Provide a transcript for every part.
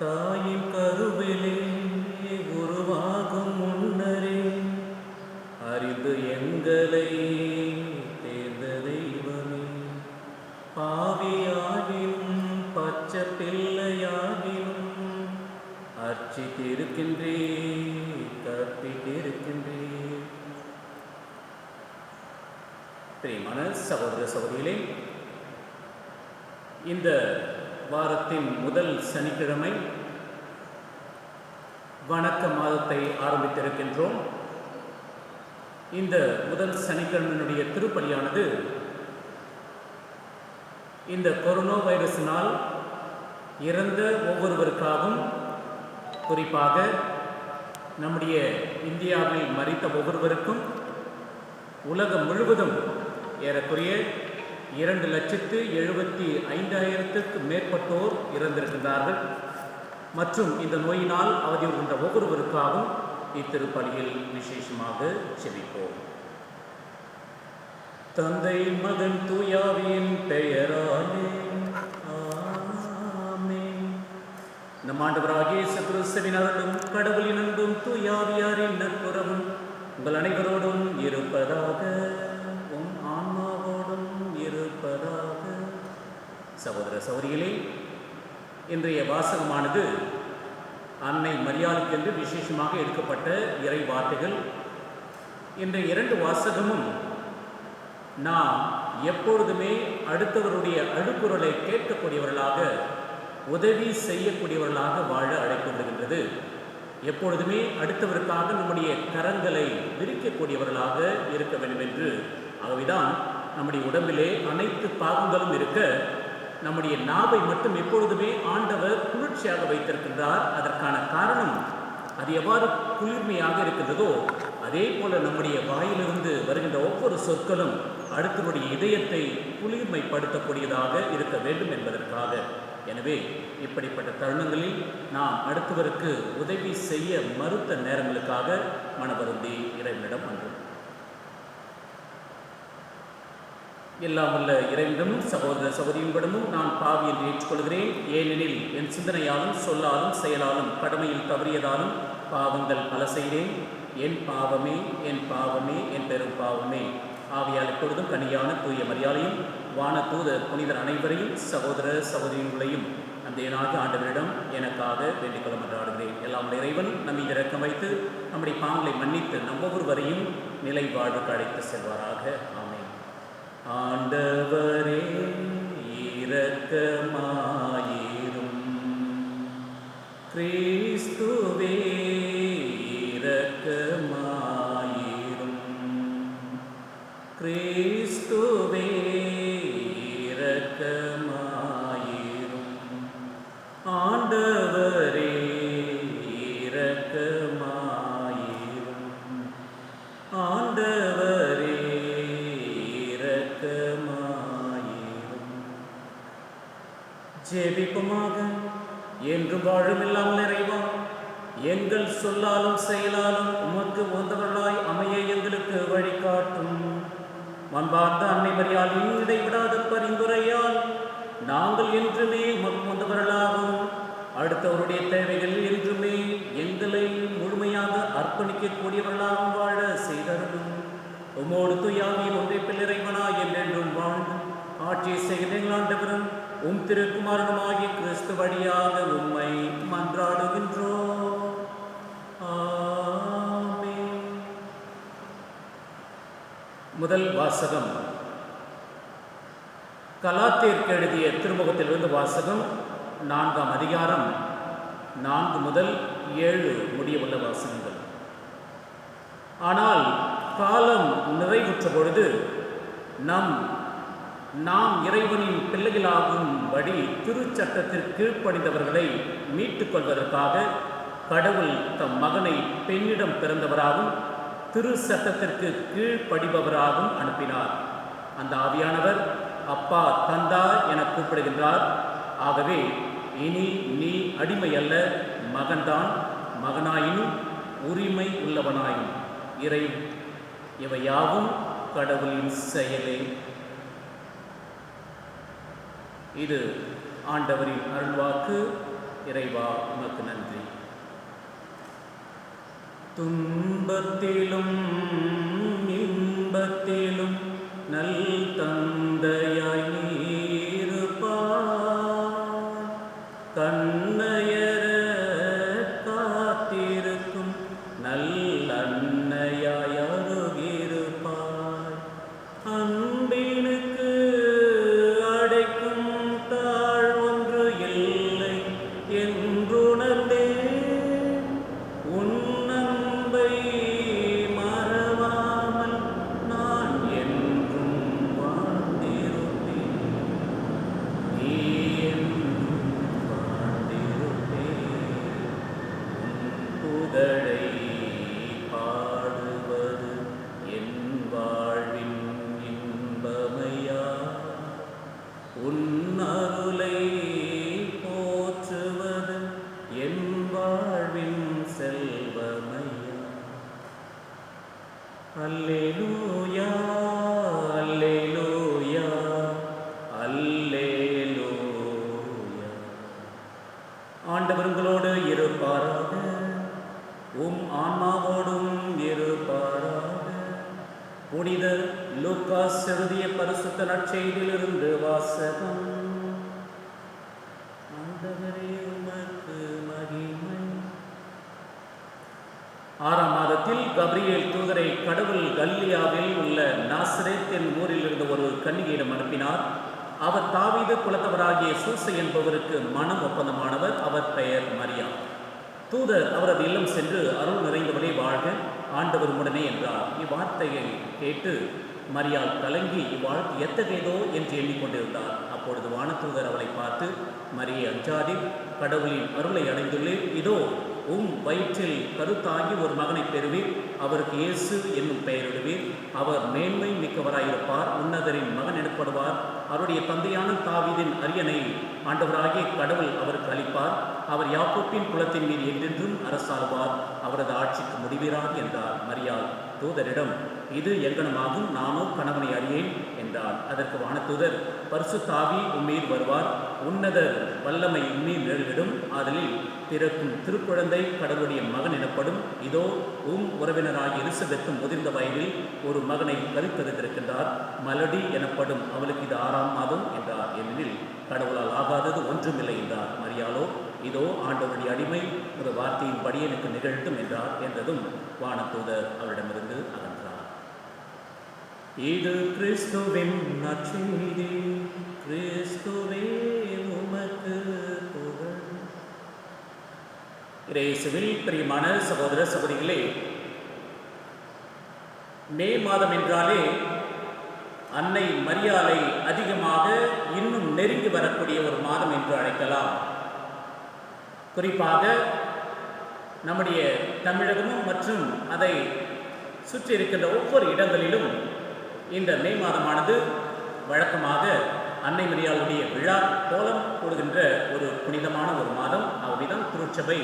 தாயின் கருவிலே உருவாகும் முன்னரே அறிந்து எங்களை தேர்ந்த தெய்வமே, பாவியாகினும் பச்சை பிள்ளையாகினும் அர்ச்சித்திருக்கின்றே, கற்பித்திருக்கின்றே. பிரியமான சகோதர சகோதரிகளே, இந்த வாரத்தின் முதல் சனிக்கிழமை வணக்க மாதத்தை ஆரம்பித்திருக்கின்றோம். இந்த முதல் சனிக்கிழமையினுடைய திருப்பலியானது இந்த கொரோனா வைரஸினால் இறந்த ஒவ்வொருவருக்காகவும், குறிப்பாக நம்முடைய இந்தியாவில் மரித்த ஒவ்வொருவருக்கும் உலகம் முழுவதும் ஏறக்குறைய 2,75,000 மேற்பட்டோர் இறந்திருக்கின்றார்கள். மற்றும் இந்த நோயினால் அவதியுறுகின்ற ஒவ்வொருவருக்காகவும் இத்திருப்பலியில் விசேஷமாக செபிப்போம். தந்தை மகன் தூயாவியின் பெயராலே ஆமென். நம் ஆண்டவராகிய இயேசு கிறிஸ்துவின் அருளும் கடவுளின் அன்பும் தூயாவியாரின் நட்புறவும் உங்கள் அனைவரோடும் இருப்பதாக, உம் ஆன்மாவோடும் இருப்பதாக. சகோதர சகோதரிகளே, இன்றைய வாசகமானது அன்னை மரியாளுக்கென்று விசேஷமாக எடுக்கப்பட்ட இறை வார்த்தைகள். இன்றைய 2 வாசகமும் நாம் எப்பொழுதுமே அடுத்தவருடைய அழுக்குரலை கேட்கக்கூடியவர்களாக, உதவி செய்யக்கூடியவர்களாக வாழ அழைக்கப்படுகின்றது. எப்பொழுதுமே அடுத்தவருக்காக நம்முடைய கரங்களை விரிக்கக்கூடியவர்களாக இருக்க வேண்டும் என்று. ஆகவேதான் நம்முடைய உடம்பிலே அனைத்து பாகங்களும் இருக்க நம்முடைய நாவை மட்டும் எப்பொழுதுமே ஆண்டவர் குளிர்ச்சியாக வைத்திருக்கின்றார். அதற்கான காரணம், அது எவ்வாறு குளிர்மையாக இருக்கின்றதோ அதே போல நம்முடைய வாயிலிருந்து வருகின்ற ஒவ்வொரு சொற்களும் அடுத்தவருடைய இதயத்தை குளிர்மைப்படுத்தக்கூடியதாக இருக்க வேண்டும் என்பதற்காக. எனவே இப்படிப்பட்ட தருணங்களில் நாம் அடுத்தவருக்கு உதவி செய்ய மறுத்த நேரங்களுக்காக மனவருந்தி இறைவனிடம் அன்றோம். எல்லாம் உள்ள இறைவனும் சகோதர சகோதரியின்படமும் நான் பாவி என்று ஏற்றுக்கொள்கிறேன். ஏனெனில் என் சிந்தனையாலும் சொல்லாலும் செயலாலும் கடமையில் தவறியதாலும் பாவங்கள் பல செய்தேன். என் பாவமே, என் பாவமே, என் பெரும் பாவமே. ஆவியால் எப்பொழுதும் கனியான தூய மரியாதையும் வான தூதர் புனிதர் அனைவரையும் சகோதர சகோதரிகளையும் அந்த ஏனாக ஆண்டவரிடம் எனக்காக வேண்டிக் கொள்ள மன்றாடுகிறேன். எல்லாம் இறைவன் நம்மை இரக்கம் வைத்து நம்முடைய பாவங்களை மன்னித்து நம் ஒவ்வொருவரையும் நிலை வாழ்வுக்கு அழைத்து செல்வாராக. ஆமென். ஆண்டவரே இரக்கமாயிரும், கிறிஸ்துவே இரக்கமாயிரும், கிறிஸ்துவே இரக்கமாயிரும், ஆண்டவரே இரக்கமாயிரும், ஆண்டவரே இரக்கமாயிரும். ஜெபிப்போமாக. என்றும் வாழும் இல்லாமல் இறைவா, எங்கள் சொல்லாலும் செயலாலும் உமக்கு உகந்தவர்களாய் அமைய எங்களுக்கு வழிகாட்டும். அன்பார்ந்த அன்னை மரியாளின் இடைவிடாத பரிந்துரையால் நாங்கள் என்றுமே உமக்கு உகந்தவர்களாகவும் அடுத்தவருடைய தேவைகள் என்றுமே எங்களை முழுமையாக அர்ப்பணிக்கக்கூடியவர்களாகவும் வாழ செய்தருளும். உமோடு தூயாவியின் ஒன்றை பிள்ளைவனாய் என்றென்றும் வாழ்ந்து ஆட்சியை செய்கின்ற ஆண்டவரும் உம் திருக்குமாரனுமாகிய கிறிஸ்து வழியாக உம்மை மன்றாடுகின்றோம். ஆமென். முதல் வாசகம் கலாத்தியருக்கு எழுதிய திருமுகத்திலிருந்து வாசகம். 4ஆம் அதிகாரம் 4 முதல் 7 முடியவுள்ள வாசகங்கள். ஆனால் காலம் நிறைவுற்ற பொழுது நாம் இறைவனின் பிள்ளைகளாகும்படி திருச்சட்டத்திற்கு பணிந்தவர்களை மீட்டுக் கொள்வதற்காக கடவுள் தம் மகனை பெண்ணிடம் பிறந்தவராகவும் திரு சட்டத்திற்கு கீழ்ப்படிபவராகவும் அனுப்பினார். அந்த ஆவியானவர் அப்பா, தந்தா என கூப்பிடுகின்றார். ஆகவே இனி நீ அடிமை அல்ல, மகன்தான். மகனாயினும் உரிமை உள்ளவனாயும் இவையாவும் கடவுளின் செயலே. இது ஆண்டவரின் அருள்வாக்கு. இறைவா உமக்கு நன்றி. துன்பத்திலும் இன்பத்திலும் நல் தந்தையாய் நீருப்பாய், கண்ணையர காத்திருக்கும் நல்லன்னையாய் அருகிருப்பாய், அன்பினுக்கு அடைக்கும் தாழ் ஒன்று இல்லை என்றுணர்ந்தே உன் அன்பை மறவாமல் நான் என்றும் வாழ்ந்திருப்பேன், நீ என்றும் வாழ்ந்திருப்பேன். உன் புகழை பாடுவது என் வாழ்வின் இன்பமையா, உன் அருளை போற்றுவது என் வாழ்வின் செல்வமையா. அல்லேலூயா அல்லேலூயா அல்லேலூயா. ஆண்டவர் உங்களோடு இருப்பாராக, உம் ஆன்மாவோடும் இருப்பாராக. புனித லூக்காஸ் எழுதிய பரிசுத்த நற்செய்தியிலிருந்து வாசகம். ஆண்டவரே உமக்கு மகிமை. 6ஆம் மாதத்தில் கப்ரியேல் தூதரை கடவுள் கலிலேயாவில் உள்ள நாசரேத்தின் ஊரில் இருந்த ஒரு கன்னிகையிடம் அனுப்பினார். அவர் தாவீது குலத்தவராகிய சூசை என்பவருக்கு மனம் ஒப்பந்தமானவர். அவர் பெயர் மரியா. தூதர் அவரது இல்லம் சென்று அருள் நிறைந்தவளே வாழ்க, ஆண்டவர் உடனே என்றார். இவ்வார்த்தையை கேட்டு மரியாள் கலங்கி இவ்வாழ்க்கை எத்தகையதோ என்று எண்ணிக்கொண்டிருந்தார். அப்பொழுது வானதூதர் அவளை பார்த்து, மரியே அஞ்சாதே, கடவுளின் அருளை அடைந்துள்ளேன். இதோ உம் வயிற்றில் கருத்தாகி ஒரு மகனை பெறுவீர், அவருக்கு இயேசு என்னும் பெயரிடுவீர். அவர் மேன்மை மிக்கவராயிருப்பார், உன்னதரின் மகன் எனப்படுவார். அவருடைய தந்தையான தாவீதின் அரியணை ஆண்டவராகிய கடவுள் அவருக்கு அளிப்பார். அவர் யாக்கோப்பின் குலத்தின் மீது என்றென்றும் அரசாளுவார், அவரது ஆட்சிக்கு முடிவீரார் என்றார். மரியாள் தூதரிடம், இது எங்கனமாகும், நானோ கணவனை அறியேன் என்றார். அதற்கு வானதூதர், பரிசுத்த ஆவி உம்மீது வருவார், உன்னதர் வல்லமை உம்மீது நிழலிடும், ஆதலில் பிறக்கும் திருக்குழந்தை கடவுளுடைய மகன் எனப்படும். இதோ உறவினராகிய எலிசபெத்தும் முதிர்ந்த வயதில் ஒரு மகனை கருத்தரித்திருக்கின்றார், மலடி எனப்படும். அவளுக்கு இது 6ஆம் மாதம் என்றார். ஏனெனில் கடவுளால் ஆகாதது ஒன்றுமில்லை என்றார். மரியாளோ, இதோ ஆண்டவருடைய அடிமை, ஒரு வார்த்தையின் படி எனக்கு நிகழ்த்தும் என்றார். என்றதும் வானதூதர் அவரிடமிருந்து அகன்றார். இது கிறிஸ்துவின் நற்செய்தி. கிறிஸ்துவே உமக்கு புகழ். இயேசுவில் பிரியமான சகோதர சகோதரிகளே, மே மாதம் என்றாலே அன்னை மரியாளை அதிகமாக இன்னும் நெருங்கி வரக்கூடிய ஒரு மாதம் என்று அழைக்கலாம். குறிப்பாக நம்முடைய தமிழகமும் மற்றும் அதை சுற்றி இருக்கின்ற ஒவ்வொரு இடங்களிலும் இந்த மே மாதமானது வழக்கமாக அன்னை மரியாளுடைய விழா கோலம் போடுகின்ற ஒரு புனிதமான ஒரு மாதம். ஆகவேதான் திருச்சபை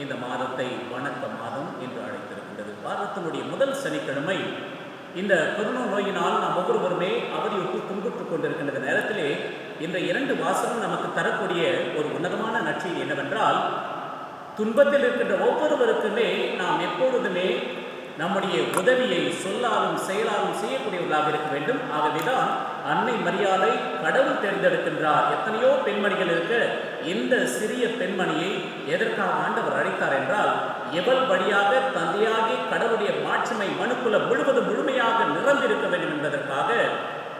இந்த மாதத்தை வணக்க மாதம் என்று அழைத்திருக்கின்றது. வாரத்தினுடைய முதல் சனிக்கிழமை இந்த கொரோனா நோயினால் நாம் ஒவ்வொருவருமே அவதியுற்று துன்புற்றுக் கொண்டிருக்கின்ற நேரத்திலே இந்த 2 வாசகம் நமக்கு தரக்கூடிய ஒரு உன்னதமான நற்செய்தி என்னவென்றால், துன்பத்தில் இருக்கின்ற ஒவ்வொருவருக்குமே நாம் எப்பொழுதுமே நம்முடைய உதவியை சொல்லாலும் செயலாலும் செய்யக்கூடியவர்களாக இருக்க வேண்டும். ஆகவேதான் அன்னை மரியாளை கடவுள் தேர்ந்தெடுக்கின்றார். எத்தனையோ பெண்மணிகள் இருக்க இந்த சிறிய பெண்மணியை எதற்காக ஆண்டவர் அழைத்தார் என்றால், எவள் வழியாக தந்தையாகி கடவுளுடைய மாட்சிமை மனுக்குல முழுவதும் முழுமையாக நிரம்பியிருக்க வேண்டும் என்பதற்காக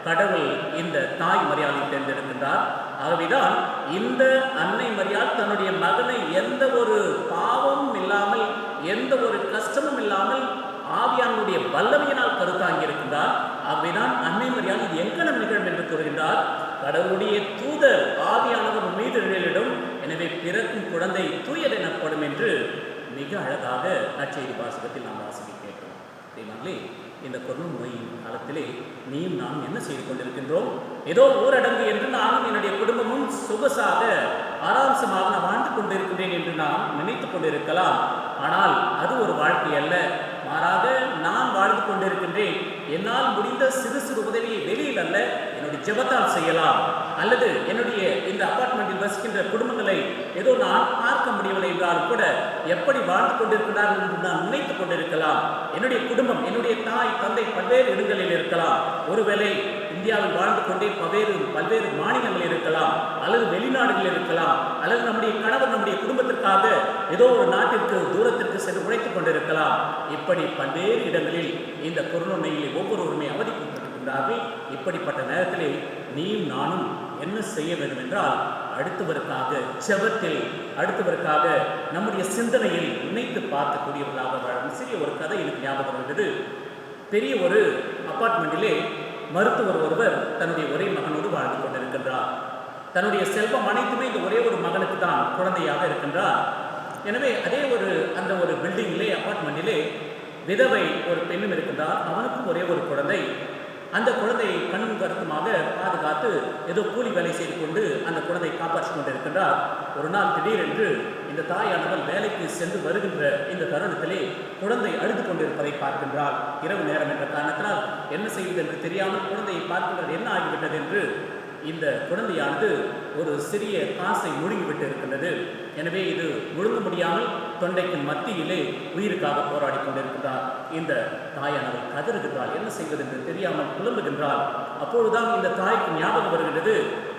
கடவுள் இந்த தாய் மரியாளை தேர்ந்தெடுக்கின்றார். ஆகவேதான் இந்த அன்னை மரியாள் தன்னுடைய மகனை எந்த ஒரு பாவமும் இல்லாமல், எந்த ஒரு கஷ்டமும் இல்லாமல் ஆவியானுடைய வல்லமையினால் கருத்தாங்கி இருக்கின்றார். ஆகவேதான் அன்னை மரியாள் இது எங்கனம் நிகழும் என்று கூறுகின்றார். கடவுளுடைய தூதர் ஆவியானவர் மீது நிழலிடும், எனவே பிறக்கும் குழந்தை தூயர் எனப்படும் என்று மிக அழகாக நற்செய்தி வாசகத்தில் நாம் வாசிக்க கேட்கிறோம். அதே இந்த கொரோனா நோயின் காலத்திலே நீயும் நானும் என்ன செய்து கொண்டிருக்கின்றோம்? ஏதோ ஊரடங்கு என்று நானும் என்னுடைய குடும்பமும் சொகுசாக ஆராம்சமாக நான் வாழ்ந்து கொண்டிருக்கின்றேன் என்று நாம் நினைத்து கொண்டிருக்கலாம். ஆனால் அது ஒரு வாழ்க்கை அல்ல. மாறாக நான் வாழ்ந்து கொண்டிருக்கின்றேன். என்னால் முடிந்த சிறு சிறு உதவியை வெளியில் அல்ல, என்னுடைய ஜெபத்தால் செய்யலாம். அல்லது என்னுடைய இந்த அபார்ட்மெண்ட்டில் வசிக்கின்ற குடும்பங்களை ஏதோ நான் பார்க்க முடியவில்லை என்றாலும் கூட எப்படி வாழ்ந்து கொண்டிருக்கிறார்கள் என்று நான் நினைத்துக் கொண்டிருக்கலாம். என்னுடைய குடும்பம், என்னுடைய தாய் தந்தை பல்வேறு இடங்களில் இருக்கலாம். ஒருவேளை இந்தியாவில் வாழ்ந்து கொண்டே பல்வேறு மாநிலங்கள் இருக்கலாம், அல்லது வெளிநாடுகள் இருக்கலாம், அல்லது நம்முடைய கணவர் நம்முடைய குடும்பத்திற்காக ஏதோ ஒரு நாட்டிற்கு தூரத்திற்கு சென்று உழைத்துக் கொண்டிருக்கலாம். இப்படி பல்வேறு இடங்களில் இந்த கொரோனா நோயிலே ஒவ்வொருவருமே அவதிப்பட்டிருக்கின்றார்கள். இப்படிப்பட்ட நேரத்திலே நீயும் நானும் என்ன செய்ய வேண்டும் என்றால், அடுத்தவருக்காக செபத்தில், அடுத்தவருக்காக நம்முடைய சிந்தனையில் நினைத்து பார்க்கக்கூடியவர்களாக வாழும். சிறிய ஒரு கதை எனக்கு ஞாபகம் வந்தது. பெரிய ஒரு அபார்ட்மெண்ட்டிலே மருத்துவர் ஒருவர் தன்னுடைய ஒரே மகனோடு வாழ்ந்து கொண்டிருக்கின்றார். தன்னுடைய செல்வம் அனைத்துமே இந்த ஒரே ஒரு மகனுக்கு தான் குழந்தையாக இருக்கின்றார். எனவே அந்த ஒரு பில்டிங்கிலே, அபார்ட்மெண்ட்டிலே விதவை ஒரு பெண்ணும் இருக்கின்றார். அவனுக்கும் ஒரே ஒரு குழந்தை. அந்த குழந்தையை கண்ணும் கருத்துமாக பாதுகாத்து ஏதோ கூலி வேலை செய்து கொண்டு அந்த குழந்தையை காப்பாற்றி கொண்டிருக்கின்றார். ஒரு நாள் திடீரென்று இந்த தாயானவள் வேலைக்கு சென்று வருகின்ற இந்த தருணத்திலே குழந்தை அழுது கொண்டிருப்பதை பார்க்கின்றாள். இரவு நேரம் என்ற காரணத்தினால் என்ன செய்வது என்று தெரியாமல் குழந்தையை பார்க்கின்றார். என்ன ஆகிவிட்டது என்று இந்த குழந்தையானது ஒரு சிறிய காசை முழுங்கிவிட்டு இருக்கின்றது. எனவே இது முழுங்க முடியாமல் தொண்டைக்கு மத்தியிலே உயிருக்காக போராடி கொண்டிருக்கிறார். இந்த தாயானவள் கதறுகின்றாள். என்ன செய்வது என்று தெரியாமல் புலம்புகின்றாள். அப்பொழுதுதான் இந்த தாய்க்கு ஞாபகம் வருகின்றது,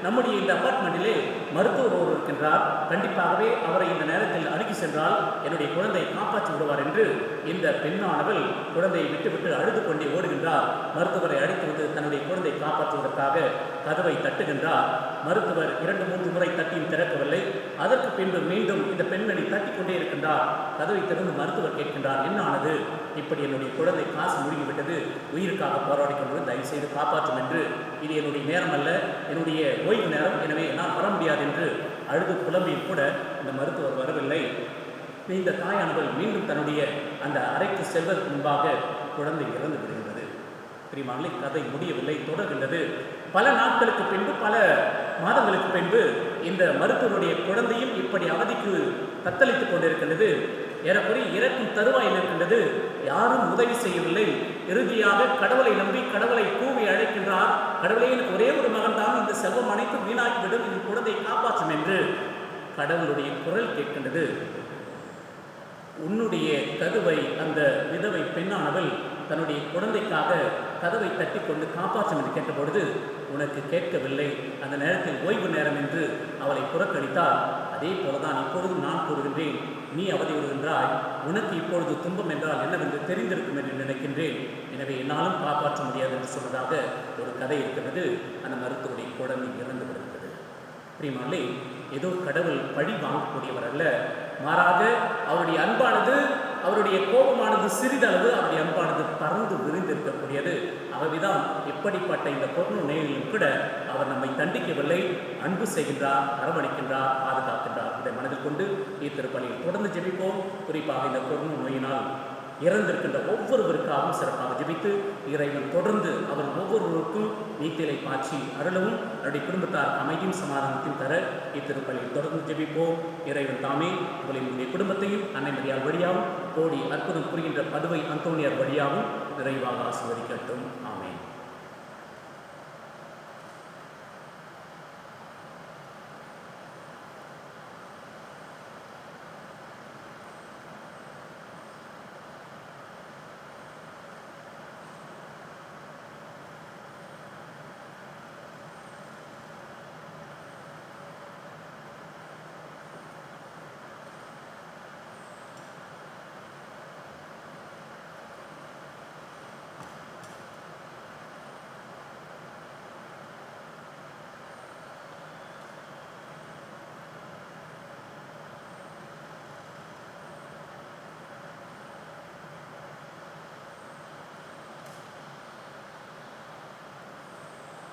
நம்முடைய இந்த அபார்ட்மெண்ட்டிலே மருத்துவர் ஒருவர் இருக்கின்றார். கண்டிப்பாகவே அவரை இந்த நேரத்தில் அணுகி சென்றால் என்னுடைய குழந்தையை காப்பாற்றி விடுவார் என்று இந்த பெண்ணானவள் குழந்தையை விட்டுவிட்டு அழுது கொண்டே ஓடுகின்றார். மருத்துவரை அழைத்து வந்து தன்னுடைய குழந்தையை காப்பாற்றுவதற்காக கதவை தட்டுகின்றார். மருத்துவர் 2-3 முறை தட்டியும் திறக்கவில்லை. அதற்கு பின்பு மீண்டும் இந்த பெண்மணி தட்டி கொண்டே இருக்கின்றார். கதவை திறந்து மருத்துவர் கேட்கின்றார், என்ன ஆனது? இப்படி என்னுடைய குழந்தை காசு முழுகிவிட்டது, உயிருக்காக போராடி கொண்டு தயவு செய்து காப்பாற்றும் என்று. இது என்னுடைய நேரம் அல்ல, என்னுடைய ஓய்வு நேரம், எனவே நான் வர முடியாது என்று அழுது புலம்பியும் கூட இந்த மருத்துவர் வரவில்லை. இந்த தாயானவள் மீண்டும் தன்னுடைய அந்த அறைக்கு செல்வதற்கு முன்பாக குழந்தை இறந்து விடுகின்றது. பிரியமானவர்களே, கதை முடியவில்லை, தொடர்கின்றது. பல நாட்களுக்கு பின்பு, பல மாதங்களுக்கு பின்பு இந்த மருத்துவருடைய குழந்தையும் இப்படி அவதிக்கு தத்தளித்துக் கொண்டிருக்கின்றது. ஏறக்குறைய இறக்கும் தருவாயில் இருக்கின்றது. யாரும் உதவி செய்யவில்லை. இறுதியாக கடவுளை நம்பி கடவுளை கூவி அழைக்கின்றார். கடவுளே, எனக்கு ஒரே ஒரு மகன் தான், இந்த செல்வம் அனைத்தும் வீணாக்கிவிடும், இந்த குழந்தையை காப்பாற்றும் என்று கடவுளுடைய குரல் கேட்கின்றது. உன்னுடைய கதவை அந்த விதவை பெண்ணானவள் தன்னுடைய குழந்தைக்காக கதவை தட்டி கொண்டு காப்பாற்றும் என்று கேட்டபொழுது உனக்கு கேட்கவில்லை. அந்த நேரத்தில் ஓய்வு நேரம் என்று அவளை புறக்கணித்தால், அதே போலதான் இப்பொழுதும் நான் கூறுகின்றேன், நீ அவதி வருகின்றாய். உனக்கு இப்பொழுது துன்பம் என்றால் என்னவென்று தெரிந்திருக்கும் என்று நினைக்கின்றேன். எனவே என்னாலும் காப்பாற்ற முடியாது என்று சொன்னதாக ஒரு கதை இருக்கிறது. அந்த மருத்துவருடைய குழந்தை இறந்து விடுகிறது. பிரியமானவர்களே, ஏதோ கடவுள் பழி வாங்கக்கூடியவர் அல்ல. மாறாக அவருடைய அன்பானது, அவருடைய கோபமானது சிறிதளவு, அவருடைய அன்பானது பறந்து விரிந்திருக்கக்கூடியது. ஆகவேதான் இப்படிப்பட்ட இந்த கொரோனா நோயிலும் கூட அவர் நம்மை தண்டிக்கவில்லை, அன்பு செய்கின்றார், அரவணைக்கின்றார், பாதுகாக்கின்றார். இதை மனதில் கொண்டு இத்திருப்பலியில் தொடர்ந்து ஜெபிப்போம். குறிப்பாக இந்த கொரோனா நோயினால் இறந்திருக்கின்ற ஒவ்வொருவருக்காகவும் சிறப்பாக ஜெபித்து இறைவன் தொடர்ந்து அவர் ஒவ்வொருவருக்கும் நீத்திலை பாய்ச்சி அருளவும் அவருடைய குடும்பத்தார் அமைதியும் சமாதானத்தையும் தர இத்திருப்பலியில் தொடர்ந்து ஜெபிப்போம். இறைவன் தாமே உங்களுடைய குடும்பத்தையும் அன்னை மரியாள் வழியாகவும் கோடி அற்புதம் புரிகின்ற பதுவை அந்தோனியார் வழியாகவும் நிறைவாக ஆசீர்வதிக்கட்டும். ஆமென்.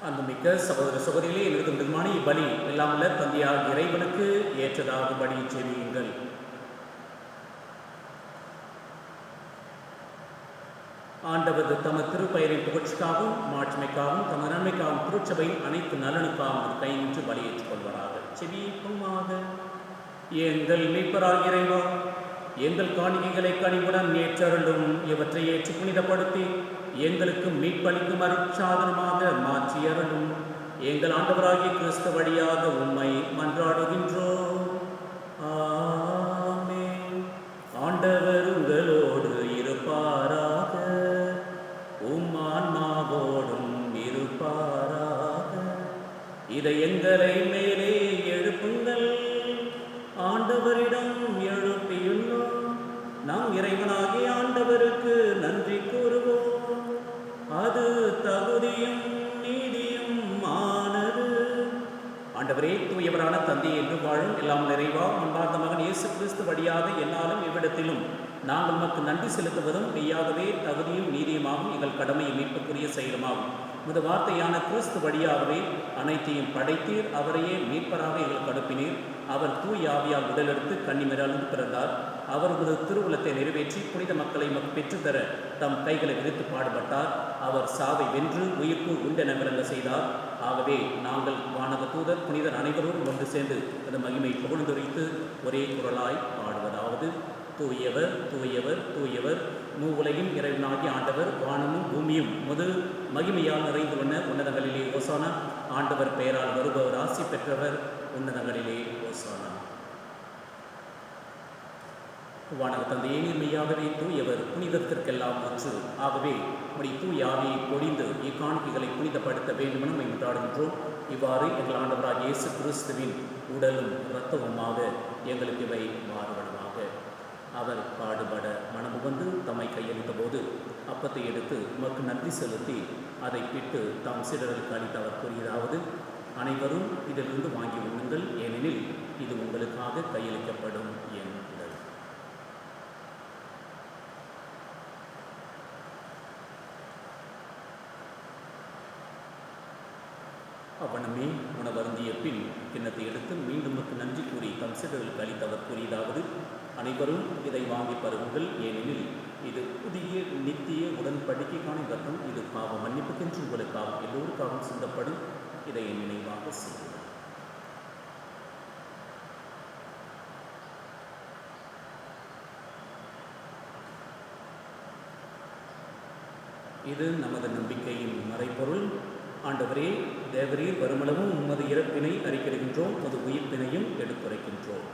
அன்புமிக்க சகோதர சகோதரிகளே, எங்களுக்கு விதமான இப்பலி எல்லாமல்ல தந்தையாக இறைவனுக்கு ஏற்றதாகும்படி ஜெபியுங்கள். ஆண்டவர் தமது திருப்பெயரின் புகழ்ச்சிக்காகவும் மாட்சிமைக்காகவும் தமது நன்மைக்காகவும் திருச்சபையின் அனைத்து நலனுக்காகவும் கையின்று பலியேற்றுக் கொள்வராக. செபிப்போமாக. எங்கள் மீட்பராகிய இறைவா, எங்கள் காணிக்கைகளை கனிவுடன் ஏற்றருளும். இவற்றை ஏற்று புனிதப்படுத்தி எங்களுக்கு மீட்பளிக்கும் அருட்சாதனமாக மாற்றி அருளும். எங்கள் ஆண்டவராகிய கிறிஸ்து வழியாக உம்மை மன்றாடுகின்றோம். ஆமென். ஆண்டவர் உங்களோடு இருப்பாராக, உம் ஆன்மாவோடும் இருப்பாராக. இதயங்களை மேலே எழுப்புங்கள், ஆண்டவரிடம் எழுப்பியுள்ளோம். நாம் இறைவனாகிய ஆண்டவருக்கு நன்றி கூறுவோம், அது தகுதியும் நீதியும் ஆனது. ஆண்டவரே, தூயவரான தந்தை என்று வாழும் எல்லாம் நிறைவா அன்பார்ந்த மகன் இயேசு கிறிஸ்து வழியாக என்னாலும் இவ்விடத்திலும் நாங்கள் உமக்கு நன்றி செலுத்துவதும் மெய்யாகவே தகுதியும் நீதியுமாகும் எங்கள் கடமையை மீட்புக்குரிய செயலுமாகும். இந்த வார்த்தையான கிறிஸ்து வழியாகவே அனைத்தையும் படைத்தீர், அவரையே மீட்பராக எங்களுக்கு அனுப்பினீர். அவர் தூய் ஆவியால் உடலெடுத்து கன்னிமரியாலிருந்து பிறந்தார். அவர் ஒரு திருவுளத்தை நிறைவேற்றி புனித மக்களை பெற்றுத்தர தம் கைகளை விரித்து பாடுபட்டார். அவர் சாவை வென்று உயிர்ப்பு உண்டென விளங்க செய்தார். ஆகவே நாங்கள் வானக தூதர் புனிதர் அனைவரும் ஒன்று சேர்ந்து அந்த மகிமை புகழ்ந்துரைத்து ஒரே குரலாய் பாடுவதாவது: தூயவர் தூயவர் தூயவர், மூவுலகின் இறைவனாகிய ஆண்டவர், வானமும் பூமியும் முது மகிமையால் நிறைந்துள்ளன. உன்னதங்களிலே ஓசானா. ஆண்டவர் பெயரால் வருபவர் ஆசி பெற்றவர், உன்னதங்களிலே ஓசானா. வானக தந்தையே, மெய்யாகவே தூயவர், புனிதத்திற்கெல்லாம் ஒன்று. ஆகவே உடைய தூய ஆவியை பொழிந்து இக்காணிக்கைகளை புனிதப்படுத்த வேண்டுமென மன்றாடுகின்றோம். இவ்வாறு எங்கள் ஆண்டவராகிய இயேசு கிறிஸ்துவின் உடலும் இரத்தமுமாக எங்களுக்கு இவை மாறுபடுமாக. அவர் பாடுபட மனமுவந்து தம்மை கையளித்த போது அப்பத்தை எடுத்து உமக்கு நன்றி செலுத்தி அதை பிட்டு தாம் சீடர்களுக்கு அளித்து அவர் கூறியதாவது: அனைவரும் இதிலிருந்து வாங்கி உண்ணுங்கள், ஏனெனில் இது உங்களுக்காக கையளிக்கப்படும் என் உடல். அவ்வனமே உணவருந்திய பின் கிண்ணத்தை எடுத்து மீண்டும் நன்றி கூறி தம் சீடர்களுக்கு அளித்து அவர் கூறியதாவது: அனைவரும் இதை வாங்கி பருகுங்கள், ஏனெனில் இது புதிய நித்திய உடன்படிக்கைக்கான ரத்தம். இது பாவ மன்னிப்புக்கென்று உங்களுக்காக எல்லோருக்காகவும் சிந்தப்படும். இதை என் நினைவாக செய்யுங்கள். இது நமது நம்பிக்கையின் மறைபொருள். ஆண்டவரே, தேவரீர் வருமளவும் உமது இறப்பினை அறிக்கையிடுகின்றோம், உமது உயிர்ப்பினையும் எடுத்துரைக்கின்றோம்.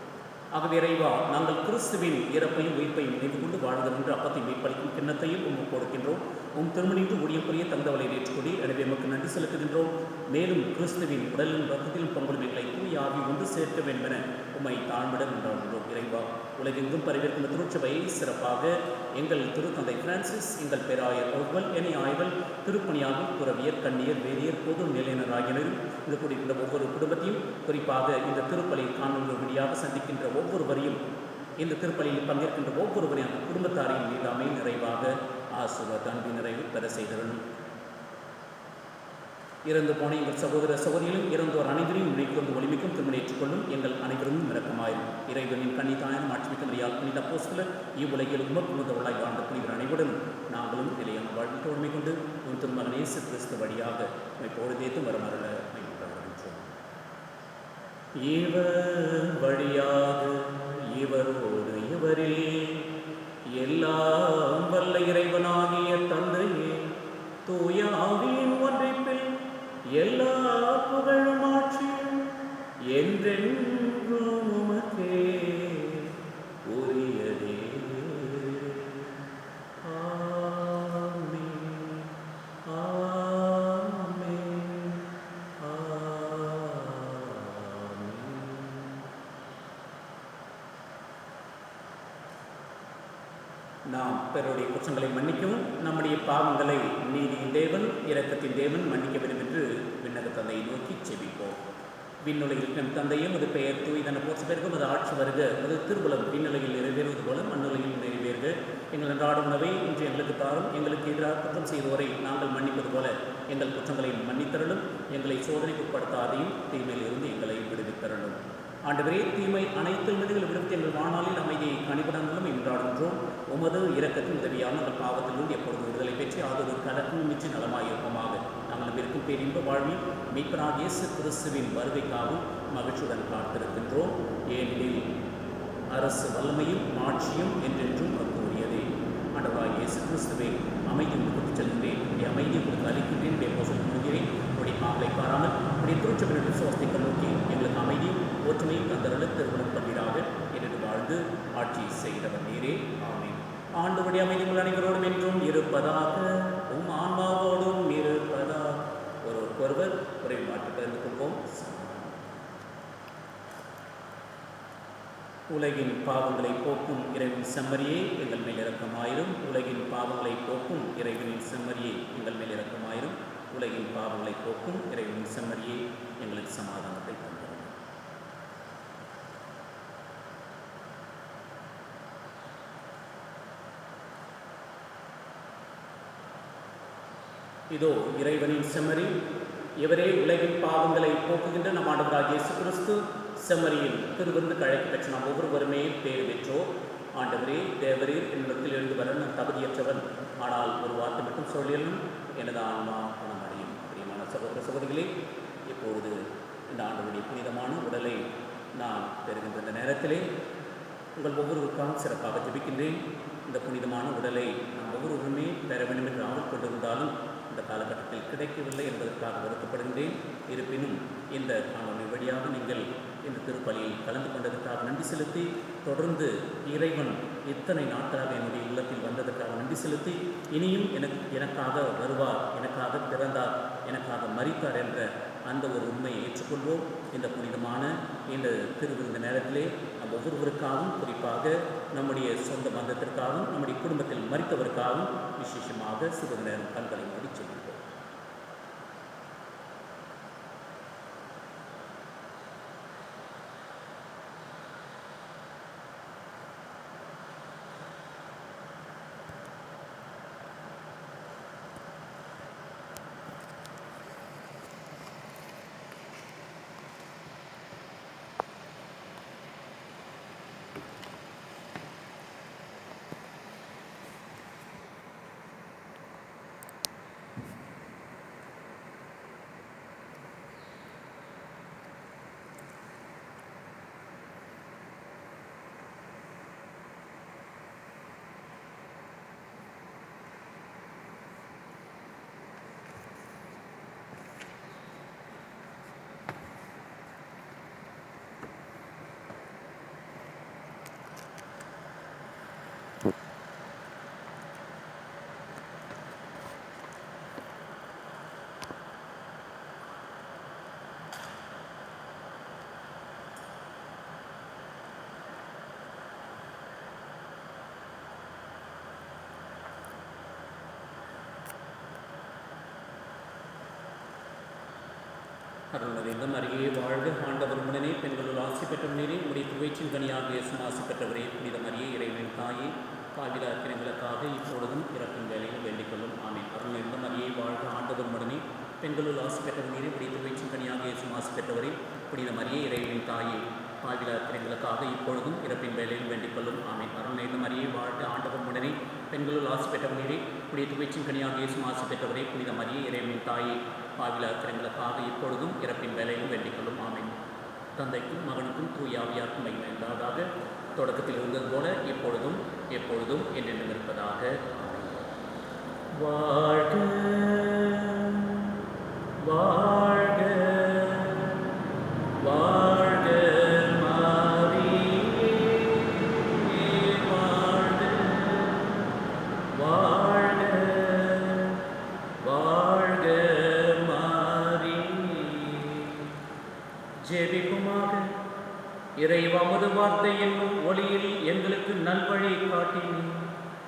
ஆகவே இறைவா, நாங்கள் கிறிஸ்துவின் இறப்பையும் உயிர்ப்பையும் நினைவு கொண்டு வாழ்கின்ற அப்பத்தை மீட்பளிக்கும் கிண்ணத்தையும் உமக்கு கொடுக்கின்றோம். உம் திருமணின்று ஊழியம் புரிய தந்தவளை ஏற்றுக்கொண்டு எனவே உமக்கு நன்றி செலுத்துகின்றோம். மேலும் கிறிஸ்துவின் உடலிலும் ரத்தத்திலும் பங்குள்ள எங்களை தூய ஆவி ஒன்று சேர்க்க வேண்டும் என உம்மை தாழ்விடம் என்றாடுகிறோம். இறைவா, உலகெங்கும் பரவியிருக்கின்ற திருச்சபையை சிறப்பாக எங்கள் திருத்தந்தை பிரான்சிஸ், எங்கள் பேராயர் ஒவ்வொல், என ஆய்வல், திருப்பணியாளர், துறவியர், கண்ணியர், வேதியர், பொது நிலையினர் ஆகியோரும் இது கூடியிருக்கின்ற ஒவ்வொரு குடும்பத்தையும், குறிப்பாக இந்த திருப்பலியை காணொலியாக சந்திக்கின்ற ஒவ்வொருவரையும், இந்த திருப்பலியில் பங்கேற்கின்ற ஒவ்வொருவரையும் அந்த குடும்பத்தாரின் மீதாமை நிறைவாக ஆசீர்வாத அன்பு நிறைவு பெற செய்தவர்களும், இறந்து போன எங்கள் சகோதர சகோதரிகளும் இறந்தோர் அனைவரையும் நினைக்கொண்டு ஒளிமிக்கும் திருமணம் ஏற்றுக்கொள்ளும். எங்கள் அனைவரும் இரக்கமாயிரும். இறைவனின் கன்னித்தாயான மாட்சிமிக்க மரியாள் புனித அப்போஸ்தலர் இவ்வுலகில் உமக்குமுதவளாய் வாழ்ந்த புனிதர் அனைவருடன் நாங்களும் நிலையான வாழ்க்கை உண்மை கொண்டு உன் திருமகன் இயேசு கிறிஸ்து வழியாக பொழுதேத்து வரமருள மேற்கொள்கின்றோம். இவர் வழியாக இவரோடு இவரில் எல்லாம் வல்ல இறைவனாகிய தந்தையே, தூய ஆவியின் ஒன்றிப்பில் எல்லா புகழும் ஆட்சியும் என்றென்றும் உமக்கே உரியதே. ஆமென், ஆமென், ஆமென். நாம் பிறருடைய குற்றங்களை மன்னிக்கவும், நம்முடைய பாவங்களை நீதியின் தேவன் இரக்கத்தின் தேவன் மன்னிக்க வேண்டும் என்று விண்ணக தந்தையை நோக்கி செபிப்போம். விண்ணுலகில் இருக்கும் தந்தையும் அது பெயர் தூய்தன போற்ற பெருகும், அது ஆட்சி வருக, அது திருவுளம் விண்ணுலகில் நிறைவேறுவது போல மண்ணுலகில் நிறைவேறுக. எங்கள் அன்றாட உணவை இன்று எங்களுக்கு தாரும், எங்களுக்கு எதிராக குற்றம் செய்தோரை நாங்கள் மன்னிப்பது போல எங்கள் குற்றங்களை மன்னித்தரலும், எங்களை சோதனைக்கு உட்படுத்தாதையும் தீமையில் இருந்து எங்களை விடுவித்தரலும். ஆண்டவரே, தீமை அனைத்து மனிதர்கள் விடுவித்து எங்கள் வானாளில் அமைதியை கனிவுடனும் என்றாடுகின்றோம். உமது இரக்கத்தின் உதவியாக நாங்கள் பாவத்திலிருந்து எப்பொழுது விடுதலை பெற்று ஆதரவு கலக்கும் மிச்சு நலமாயிருப்போமாக. நாங்கள் இருக்கும் பேரின்ப வாழ்வில் மீட்பராகிய இயேசு கிறிஸ்துவின் வருகைக்காகவும் மகிழ்ச்சியுடன் காத்திருக்கின்றோம். ஏனெனில் அரசு வல்லமையும் ஆட்சியும் என்றென்றும் உரியதே. ஆண்டவராகிய இயேசு கிறிஸ்துவே, அமைதி உங்களுக்கு செல்கின்றேன், அமைதியை உங்களுக்கு அளிக்கின்றேன், சொல்கிறேன். உடைய பாவங்களை பாராமல் திருச்சபையின் விசுவாசத்தை நோக்கி எங்களுக்கு அமைதி ஒற்றுமை தந்தரல திருமணம் பன்னீராக என்று வாழ்ந்து ஆட்சி செய்தவர் நீரே. ஆமென். ஆண்டவருடைய அமைதி உங்கள் அனைவரோடும் என்றும் இருப்பதாக, உம் ஆன்மாவோடும் இருப்பதாக. ஒருவர் உரை மாற்றி பகிர்ந்து கொள்வோம். உலகின் பாவங்களை போக்கும் இறைவன் செம்மறியே எங்கள் மேல் இரக்கமாயிரும். உலகின் பாவங்களை போக்கும் இறைவனின் செம்மறியே எங்கள் மேல் இரக்கமாயிரும். உலகின் பாவங்களை போக்கும் இறைவனின் செம்மறியே எங்களுக்கு சமாதானத்தை தந்தரும். இதோ இறைவனின் செம்மறி, இவரே உலகின் பாவங்களை போக்குகின்ற நம் ஆண்டவராகிய இயேசு கிறிஸ்து செம்மறியில் திருவிருந்துக்கு அழைக்க பெற்ற நாம் ஒவ்வொருவருமே பேர் பெற்றோர். ஆண்டவரே, தேவரீர் என்னிடத்தில் எழுந்து வர நான் தகுதியற்றவன், ஆனால் ஒரு வார்த்தை மட்டும் சொல்லிடணும், எனது ஆன்மா குணம் அடையும். பிரியமான சகோதர சகோதரிகளே, இப்பொழுது இந்த ஆண்டவருடைய புனிதமான உடலை நான் பெறுகின்ற இந்த நேரத்திலே உங்கள் ஒவ்வொருவருக்காக சிறப்பாக ஜெபிக்கின்றேன். இந்த புனிதமான உடலை நாம் ஒவ்வொருவருமே பெற வேண்டும் என்று ஆவல் கொண்டிருந்தாலும் இந்த காலகட்டத்தில் கிடைக்கவில்லை என்பதற்காக வருத்தப்படுகின்றேன். இருப்பினும் இந்த காணொலி வழியாக நீங்கள் இந்த திருப்பலியில் கலந்து கொண்டதற்காக நன்றி செலுத்தி, தொடர்ந்து இறைவன் இத்தனை நாட்களாக என்னுடைய இல்லத்தில் வந்ததற்காக நன்றி செலுத்தி, இனியும் எனக்காக வருவார், எனக்காக பிறந்தார், எனக்காக மரித்தார் என்ற அந்த ஒரு உண்மையை ஏற்றுக்கொள்வோம். இந்த புனிதமான இந்த திருவிருந்த நேரத்திலே நம் ஒவ்வொருவருக்காகவும், குறிப்பாக நம்முடைய சொந்த பந்தத்திற்காகவும், நம்முடைய குடும்பத்தில் மரித்தவருக்காகவும் விசேஷமாக சிறிது நேரம் கண்களை மூடி செல்வோம். அருள்நிறைந்த மரியே வாழ்க, ஆண்டவர் உடனே பெண்களுள் ஆசி பெற்றவனே, உடைய திருவயிற்றின் கனியாக இயேசுவும் ஆசி பெற்றவரே. புனித மரியே, இறைவனின் தாயே, பாவிலா இருக்கிறவங்களுக்காக இப்பொழுதும் இறக்கும் வேலையில் வேண்டிக் கொள்ளும். ஆமென். அருள்நிறைந்த மரியே வாழ்க, ஆண்டவர் உடனே பெண்களுள் ஆசி பெற்றவனே, உடைய திருவயிற்றின் கனியாக இயேசுவும் ஆசி பெற்றவரே. புனித மரியே, இறைவனின் தாயே, பாவிலா இருக்கிறவங்களுக்காக இப்பொழுதும் இறப்பின் வேலையில் வேண்டிக் கொள்ளும். ஆமென். அருள்நிறைந்த மரியே வாழ்க, ஆண்டவர் உடனே பெண்களுள் ஆசி பெற்றவனே, உடைய திருவயிற்றின் கனியாக இயேசுவும் ஆசி பெற்றவரே. புனித மரியே, இறைவனின் தாயே, பாவிலா இருக்கிறவங்களுக்காக இப்பொழுதும் இறப்பின் வேலையிலும் வேண்டிக் கொள்ளும். ஆமென். தந்தைக்கும் மகனுக்கும் தூய ஆவியாருக்கும் மகிமை உண்டாவதாக. தொடக்கத்தில் இருந்தது போல இப்பொழுதும் எப்பொழுதும் என்றென்றும் இருப்பதாக. வாழ்க வாழ்க வாழ்க மரியே, வாழ்க வாழ்க வாழ்க மரியே. ஜெபிக்குமாக. இறைவா, உமது வார்த்தை என்னும் ஒளியில் எங்களுக்கு நல்வழி காட்டினீர்.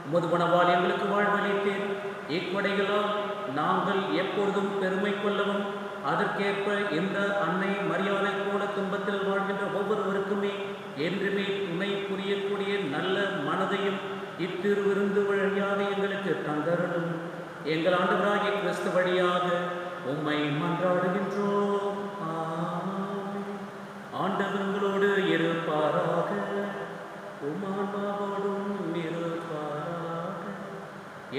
உமது உணவால் எங்களுக்கு வாழ்வளித்தீர். இக்கொடைகளால் நாங்கள் எப்பொழுதும் பெருமை கொள்ளவும், அதற்கேற்ப இந்த அன்னை மரியாதை போல துன்பத்தில் வாழ்கின்ற ஒவ்வொருவருக்குமே என்றுமே துணை புரியக்கூடிய நல்ல மனதையும் இத்திருவிருந்து வழியாக எங்களுக்கு தந்தருளும். எங்கள் ஆண்டவராகிய கிறிஸ்து வழியாக உம்மை மன்றாடுகின்றோம். ஆண்டவர் உங்களோடு இருப்பாராக, உமான்மாவோடும் இருப்பாராக.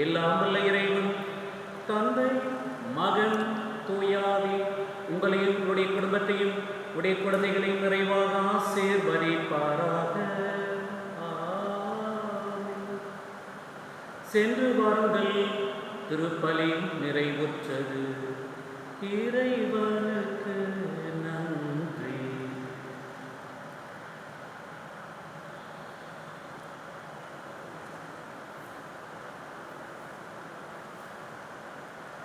எல்லாம் வல்ல இறைவன் தந்தை, மகன், தூயாவி உங்களையும் உங்களுடைய குடும்பத்தையும் உடைய குழந்தைகளையும் நிறைவாக ஆசீர்வதிப்பாராக. சென்று வாருங்கள், திருப்பலி நிறைவுற்றது. இறைவனுக்கு